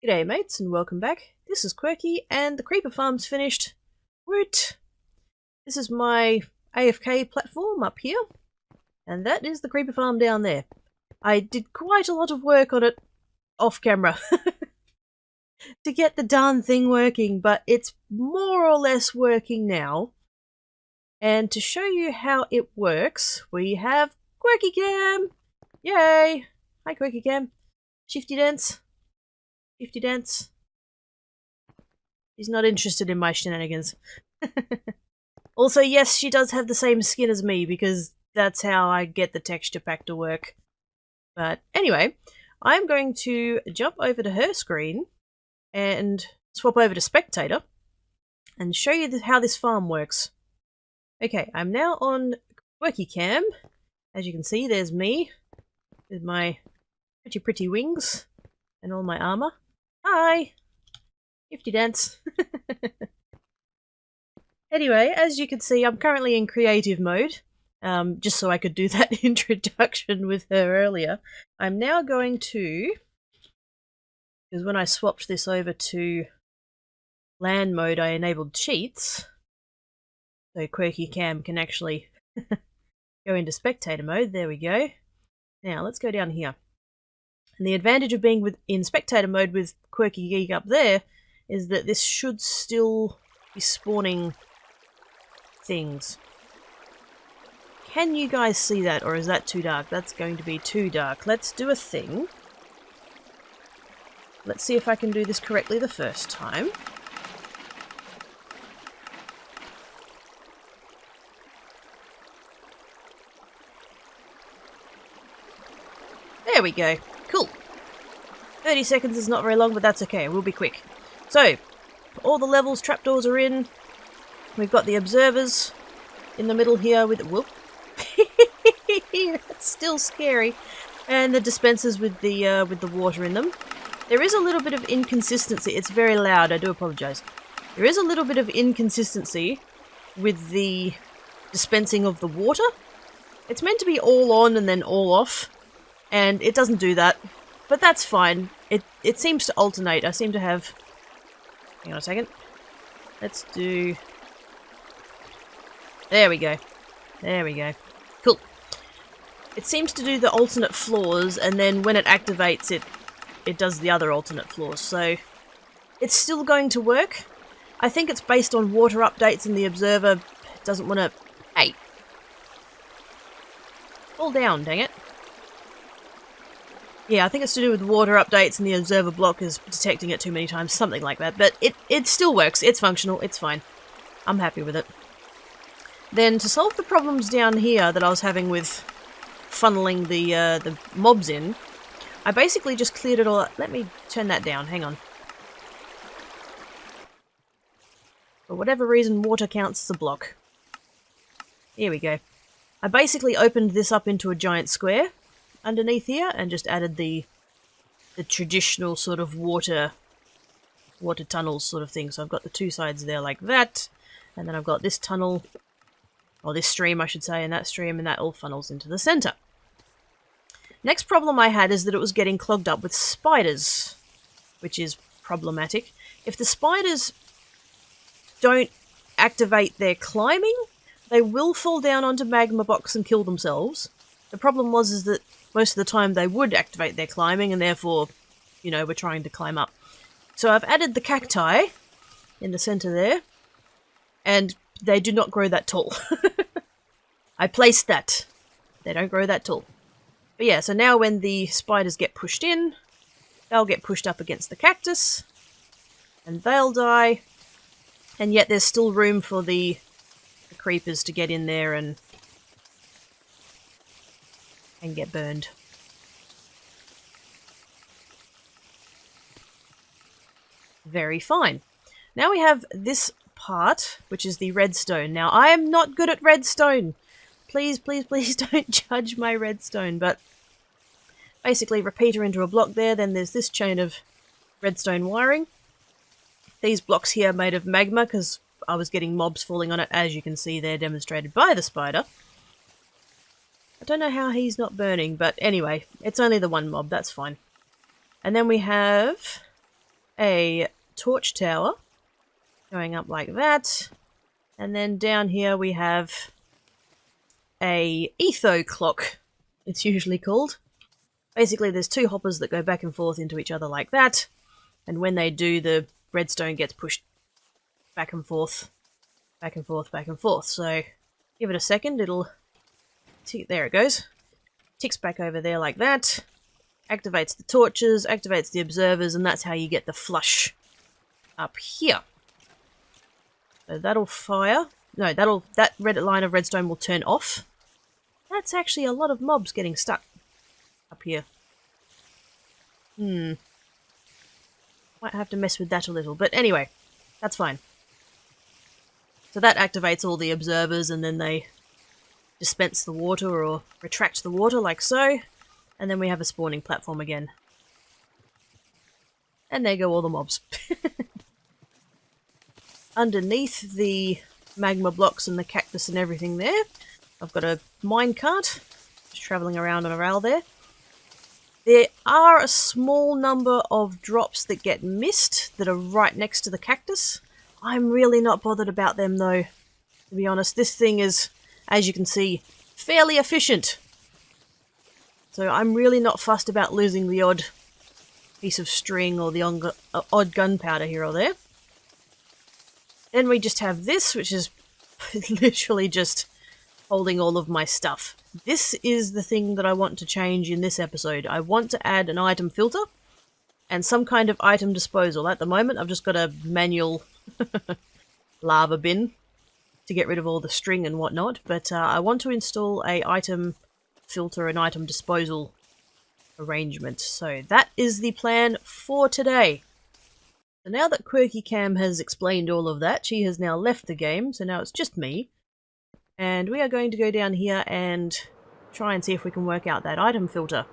G'day mates and welcome back. This is Quirky and the creeper farm's finished. Woot! This is my AFK platform up here, and that is the creeper farm down there. I did quite a lot of work on it off camera to get the darn thing working, but it's more or less working now. And to show you how it works, we have Quirky Cam! Yay! Hi Quirky Cam. Shifty dance. Shifty dance. She's not interested in my shenanigans. Also, yes, she does have the same skin as me, because that's how I get the texture pack to work. But anyway, I'm going to jump over to her screen and swap over to Spectator and show you how this farm works. Okay, I'm now on Quirky Cam. As you can see, there's me with my pretty wings and all my armor. Hi! Shifty dance. Anyway, as you can see, I'm currently in creative mode, just so I could do that introduction with her earlier. I'm now going to, because when I swapped this over to LAN mode, I enabled cheats, so Quirky Cam can actually go into spectator mode. There we go. Now, let's go down here. And the advantage of being in spectator mode with Quirky Geek up there is that this should still be spawning things. Can you guys see that, or is that too dark? That's going to be too dark. Let's do a thing. Let's see if I can do this correctly the first time. There we go. Cool. 30 seconds is not very long, but that's okay. We'll be quick. So, all the levels, trapdoors are in. We've got the observers in the middle here with... Whoop. It's still scary. And the dispensers with the water in them. There is a little bit of inconsistency. It's very loud, I do apologise. There is a little bit of inconsistency with the dispensing of the water. It's meant to be all on and then all off, and it doesn't do that. But that's fine. It seems to alternate. I seem to have... Hang on a second. Let's do... There we go. There we go. Cool. It seems to do the alternate floors, and then when it activates it does the other alternate floors. So it's still going to work. I think it's based on water updates, and the observer doesn't want to... Hey! Fall down, dang it. Yeah, I think it's to do with water updates, and the observer block is detecting it too many times, something like that. But it still works. It's functional. It's fine. I'm happy with it. Then, to solve the problems down here that I was having with funneling the mobs in, I basically just cleared it all up. Let me turn that down, hang on. For whatever reason, water counts as a block. Here we go. I basically opened this up into a giant square underneath here, and just added the traditional sort of water tunnels sort of thing. So I've got the two sides there like that, and then I've got this tunnel... or this stream, I should say, and that stream, and that all funnels into the centre. Next problem I had is that it was getting clogged up with spiders, which is problematic. If the spiders don't activate their climbing, they will fall down onto magma box and kill themselves. The problem is that most of the time they would activate their climbing, and therefore, you know, we're trying to climb up. So I've added the cacti in the centre there, and they do not grow that tall. I placed that. They don't grow that tall. But yeah, so now when the spiders get pushed in, they'll get pushed up against the cactus, and they'll die. And yet there's still room for the creepers to get in there and get burned. Very fine. Now we have this part, which is the redstone. Now, I am not good at redstone. Please, please, please don't judge my redstone, but basically repeater into a block there, then there's this chain of redstone wiring. These blocks here are made of magma, because I was getting mobs falling on it, as you can see there, demonstrated by the spider. I don't know how he's not burning, but anyway, it's only the one mob, that's fine. And then we have a torch tower going up like that. And then down here we have a etho clock, it's usually called. Basically, there's two hoppers that go back and forth into each other like that. And when they do, the redstone gets pushed back and forth, back and forth, back and forth. So give it a second, it'll... There it goes. Ticks back over there like that. Activates the torches, activates the observers, and that's how you get the flush up here. So that'll fire. No, that red line of redstone will turn off. That's actually a lot of mobs getting stuck up here. Might have to mess with that a little, but anyway, that's fine. So that activates all the observers, and then they dispense the water or retract the water like so, and then we have a spawning platform again. And there go all the mobs. Underneath the magma blocks and the cactus and everything there, I've got a minecart just travelling around on a rail there. There are a small number of drops that get missed that are right next to the cactus. I'm really not bothered about them though, to be honest. This thing is, as you can see, fairly efficient. So I'm really not fussed about losing the odd piece of string or the odd gunpowder here or there. Then we just have this, which is literally just holding all of my stuff. This is the thing that I want to change in this episode. I want to add an item filter and some kind of item disposal. At the moment, I've just got a manual lava bin to get rid of all the string and whatnot, but I want to install a item filter and item disposal arrangement. So that is the plan for today. So now that Quirky Cam has explained all of that, she has now left the game, so now it's just me. And we are going to go down here and try and see if we can work out that item filter.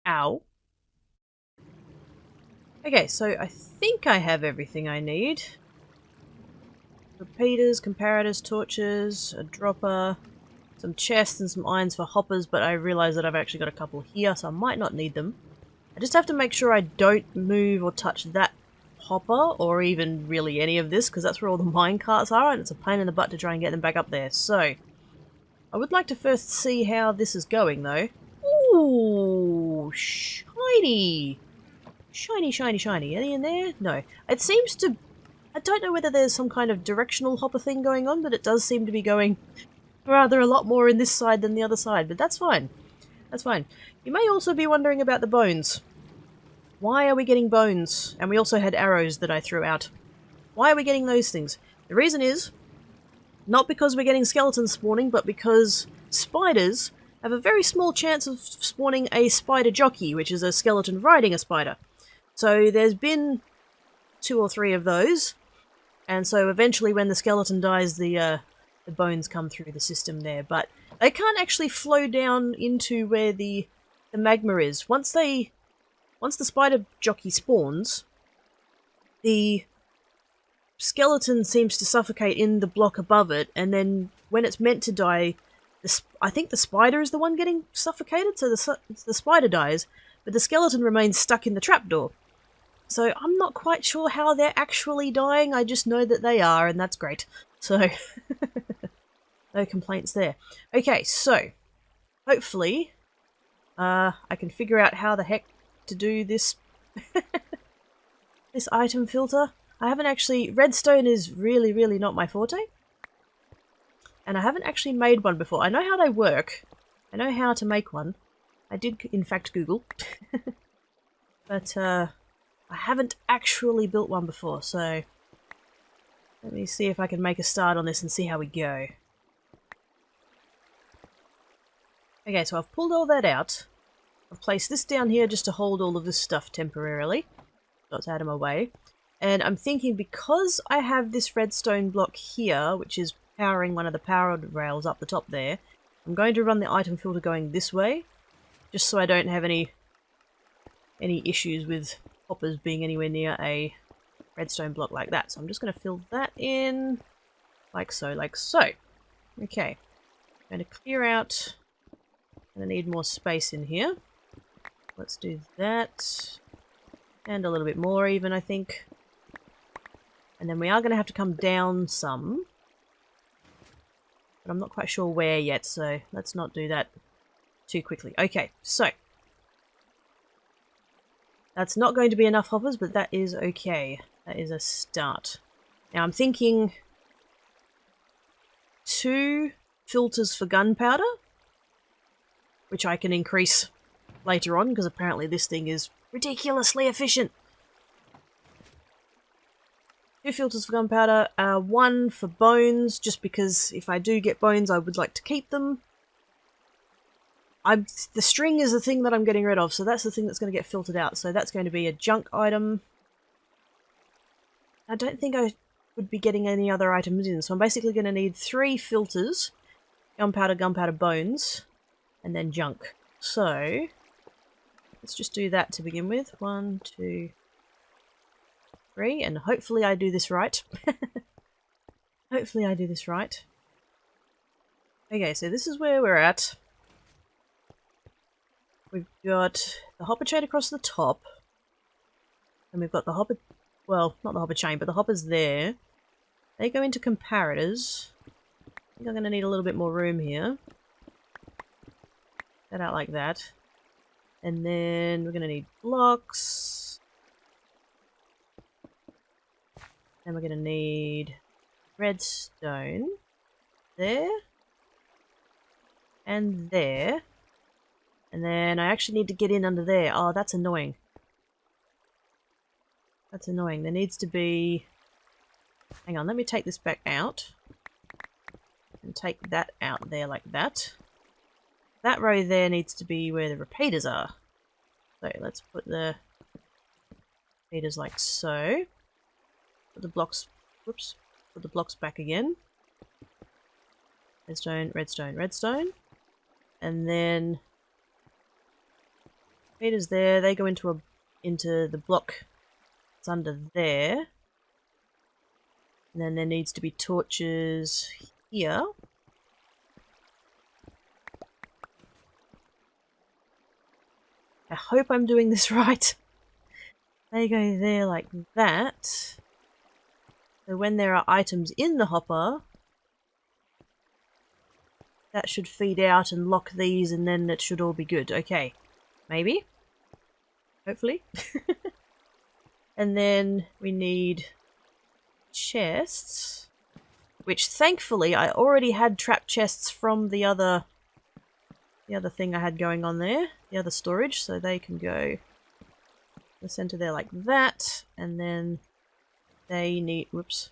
Ow. Okay, so I think I have everything I need. Repeaters, comparators, torches, a dropper, some chests and some irons for hoppers, but I realise that I've actually got a couple here, so I might not need them. I just have to make sure I don't move or touch that hopper, or even really any of this, because that's where all the mine carts are, and it's a pain in the butt to try and get them back up there. So, I would like to first see how this is going, though. Ooh, shiny! Shiny, shiny, shiny. Any in there? No. It seems to... I don't know whether there's some kind of directional hopper thing going on, but it does seem to be going rather a lot more in this side than the other side, but that's fine. That's fine. You may also be wondering about the bones. Why are we getting bones? And we also had arrows that I threw out. Why are we getting those things? The reason is, not because we're getting skeletons spawning, but because spiders have a very small chance of spawning a spider jockey, which is a skeleton riding a spider. So there's been 2 or 3 of those, and so eventually when the skeleton dies, the bones come through the system there, but they can't actually flow down into where the magma is. Once the spider jockey spawns, the skeleton seems to suffocate in the block above it, and then when it's meant to die, I think the spider is the one getting suffocated, so the spider dies, but the skeleton remains stuck in the trapdoor. So I'm not quite sure how they're actually dying, I just know that they are, and that's great. So, no complaints there. Okay, so, hopefully, I can figure out how the heck to do this, this item filter. I haven't actually... Redstone is really, really not my forte. And I haven't actually made one before. I know how they work. I know how to make one. I did, in fact, Google. But, I haven't actually built one before, so... Let me see if I can make a start on this and see how we go. Okay, so I've pulled all that out. I've placed this down here just to hold all of this stuff temporarily. So it's out of my way. And I'm thinking because I have this redstone block here, which is powering one of the power rails up the top there, I'm going to run the item filter going this way, just so I don't have any issues with hoppers being anywhere near a redstone block like that. So I'm just going to fill that in, like so, like so. Okay. I'm going to clear out. I need more space in here. Let's do that. And a little bit more even, I think. And then we are going to have to come down some. But I'm not quite sure where yet, so let's not do that too quickly. Okay, so. That's not going to be enough hoppers, but that is okay. That is a start. Now I'm thinking 2 filters for gunpowder, which I can increase later on, because apparently this thing is ridiculously efficient. 2 filters for gunpowder, 1 for bones, just because if I do get bones, I would like to keep them. The string is the thing that I'm getting rid of, so that's the thing that's going to get filtered out. So that's going to be a junk item. I don't think I would be getting any other items in, so I'm basically going to need 3 filters. Gunpowder, gunpowder, bones, and then junk. So, let's just do that to begin with. 1, 2, 3, and hopefully I do this right. Hopefully I do this right. Okay, so this is where we're at. We've got the hopper chain across the top. And we've got the hopper... Well, not the hopper chain, but the hoppers there. They go into comparators. I think I'm going to need a little bit more room here. That out like that. And then we're going to need blocks. Then we're going to need redstone. There. And there. And then I actually need to get in under there. Oh, that's annoying. That's annoying. There needs to be... Hang on, let me take this back out. And take that out there like that. That row there needs to be where the repeaters are. So let's put the repeaters like so. Put the blocks... Whoops. Put the blocks back again. Redstone, redstone, redstone. And then... Repeaters there, they go into the block that's under there. And then there needs to be torches here. I hope I'm doing this right. They go there like that. So when there are items in the hopper, that should feed out and lock these, and then it should all be good. Okay. Maybe. Hopefully. And then we need chests, which thankfully I already had trap chests from the other thing I had going on there, the other storage, so they can go in the center there like that, and then they need, whoops,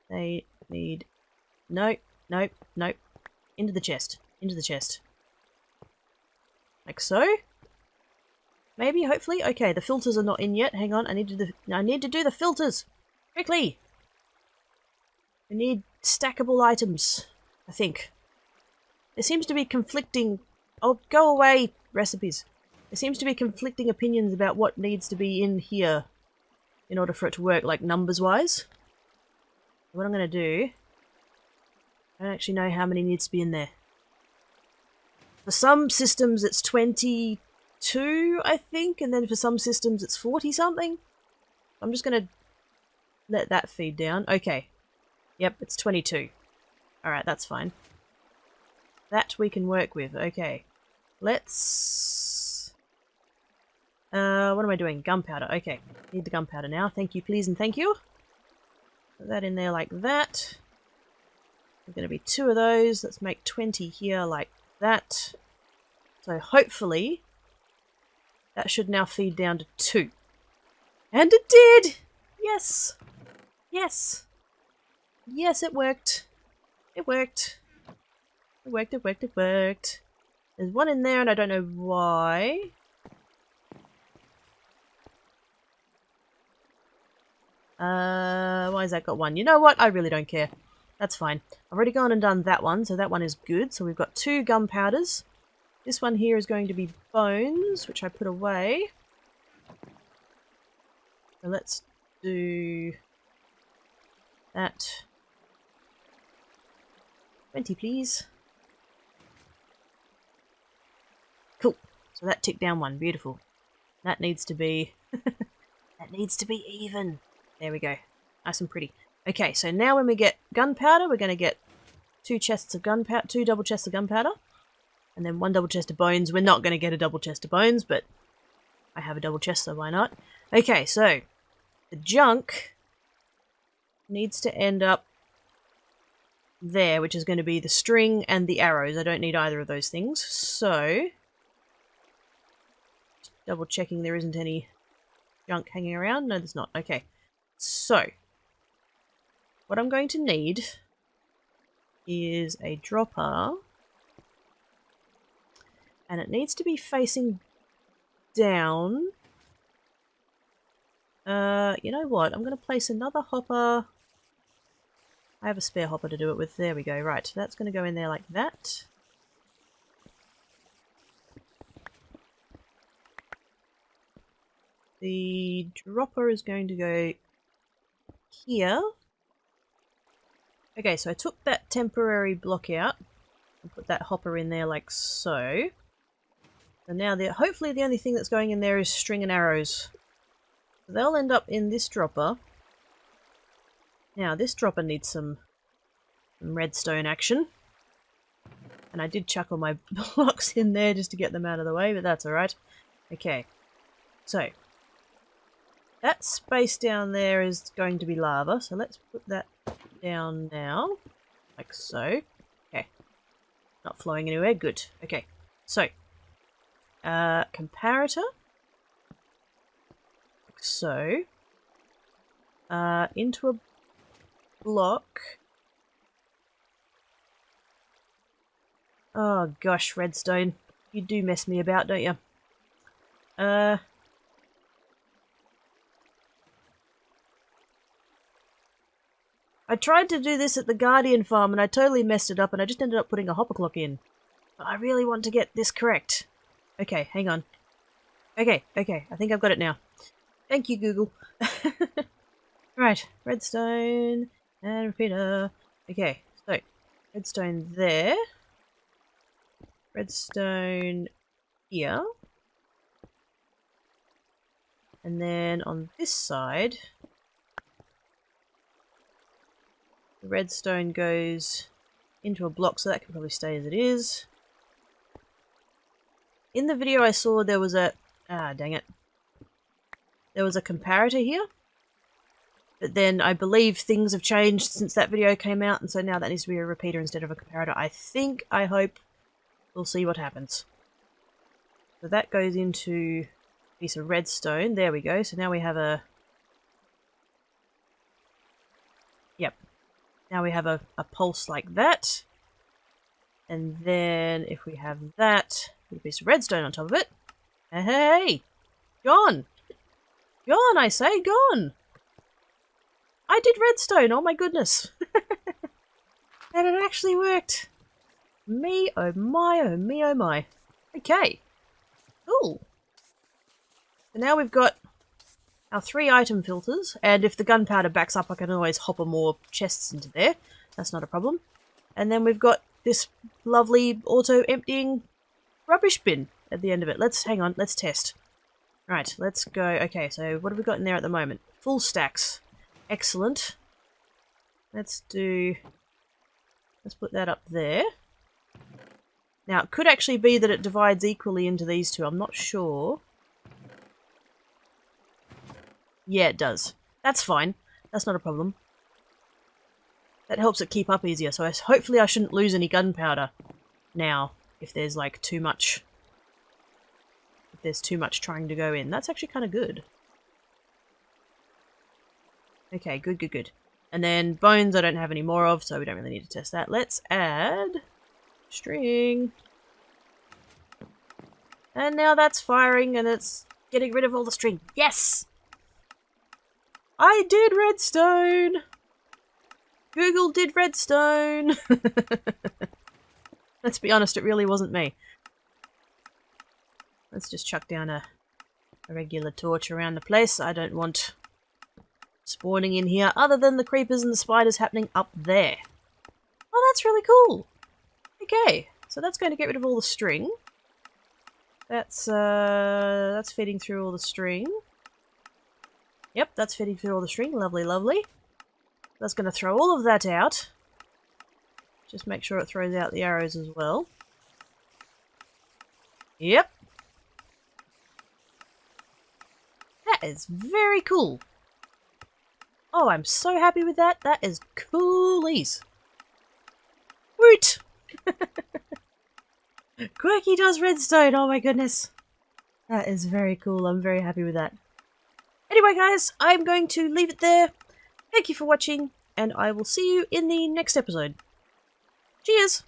they need, nope, nope, nope, into the chest, like so. Maybe, hopefully. Okay, the filters are not in yet. Hang on, I need to do the filters quickly. We need stackable items, I think. There seems to be conflicting... Oh, go away, recipes. There seems to be conflicting opinions about what needs to be in here in order for it to work, like numbers-wise. What I'm going to do... I don't actually know how many needs to be in there. For some systems it's 22, I think, and then for some systems it's 40-something. I'm just going to let that feed down. Okay. Yep, it's 22. Alright, that's fine. That we can work with. Okay. Let's... what am I doing? Gunpowder. Okay. Need the gunpowder now. Thank you, please, and thank you. Put that in there like that. There's going to be 2 of those. Let's make 20 here like that. So hopefully that should now feed down to 2. And it did! Yes! Yes! Yes, it worked. It worked. It worked, it worked, it worked. There's one in there and I don't know why. Why has that got 1? You know what? I really don't care. That's fine. I've already gone and done that one, so that one is good. So we've got 2 gunpowders. This one here is going to be bones, which I put away. So let's do that. 20, please. Cool. So that ticked down one. Beautiful. That needs to be... that needs to be even. There we go. Nice and pretty. Okay, so now when we get gunpowder, we're going to get 2 chests of gunpowder, 2 double chests of gunpowder, and then 1 double chest of bones. We're not going to get a double chest of bones, but I have a double chest, so why not? Okay, so the junk needs to end up there, which is going to be the string and the arrows. I don't need either of those things, so just double checking there isn't any junk hanging around. No, there's not. Okay, so what I'm going to need is a dropper, and it needs to be facing down. You know what? I'm going to place another hopper. I have a spare hopper to do it with. There we go. Right, that's going to go in there like that. The dropper is going to go here. Okay, so I took that temporary block out and put that hopper in there like so. And now hopefully the only thing that's going in there is string and arrows. So they'll end up in this dropper. Now this dropper needs some redstone action. And I did chuck all my blocks in there just to get them out of the way, but that's alright. Okay, so that space down there is going to be lava, so let's put that down now, like so. Okay, not flowing anywhere, good. Okay, so comparator, like so, into a block. Oh gosh, redstone, you do mess me about, don't you? I tried to do this at the Guardian farm and I totally messed it up and I just ended up putting a hopper clock in. But I really want to get this correct. Okay, hang on. Okay, I think I've got it now. Thank you, Google. Right, redstone and repeater. Okay, so redstone there. Redstone here. And then on this side, the redstone goes into a block, so that can probably stay as it is. In the video I saw there was a... ah, dang it. There was a comparator here. But then I believe things have changed since that video came out, and so now that needs to be a repeater instead of a comparator. I hope we'll see what happens. So that goes into a piece of redstone. There we go. So now we have a... yep. Now we have a pulse like that. And then if we have that, with a piece of redstone on top of it. Hey! Gone! Gone, I say, gone! I did redstone, oh my goodness! And it actually worked! Me, oh my, oh me, oh my. Okay. Cool. So now we've got our 3 item filters, and if the gunpowder backs up, I can always hopper more chests into there. That's not a problem. And then we've got this lovely auto-emptying rubbish bin at the end of it. Let's test. Right, let's go. Okay, so what have we got in there at the moment? Full stacks. Excellent. Let's put that up there. Now, it could actually be that it divides equally into these two. I'm not sure. Yeah, it does. That's fine. That's not a problem. That helps it keep up easier, so hopefully I shouldn't lose any gunpowder now if there's like too much... if there's too much trying to go in. That's actually kind of good. Okay, good. And then bones I don't have any more of, so we don't really need to test that. Let's add string. And now that's firing and it's getting rid of all the string. Yes! I did redstone! Google did redstone! Let's be honest, it really wasn't me. Let's just chuck down a regular torch around the place. I don't want spawning in here other than the creepers and the spiders happening up there. Oh, that's really cool! Okay, so that's going to get rid of all the string. That's feeding through all the string. Yep, that's feeding through all the string. Lovely, lovely. That's going to throw all of that out. Just make sure it throws out the arrows as well. Yep. That is very cool. Oh, I'm so happy with that. That is coolies. Woot! Quirky does redstone. Oh my goodness. That is very cool. I'm very happy with that. Anyway, guys, I'm going to leave it there. Thank you for watching, and I will see you in the next episode. Cheers!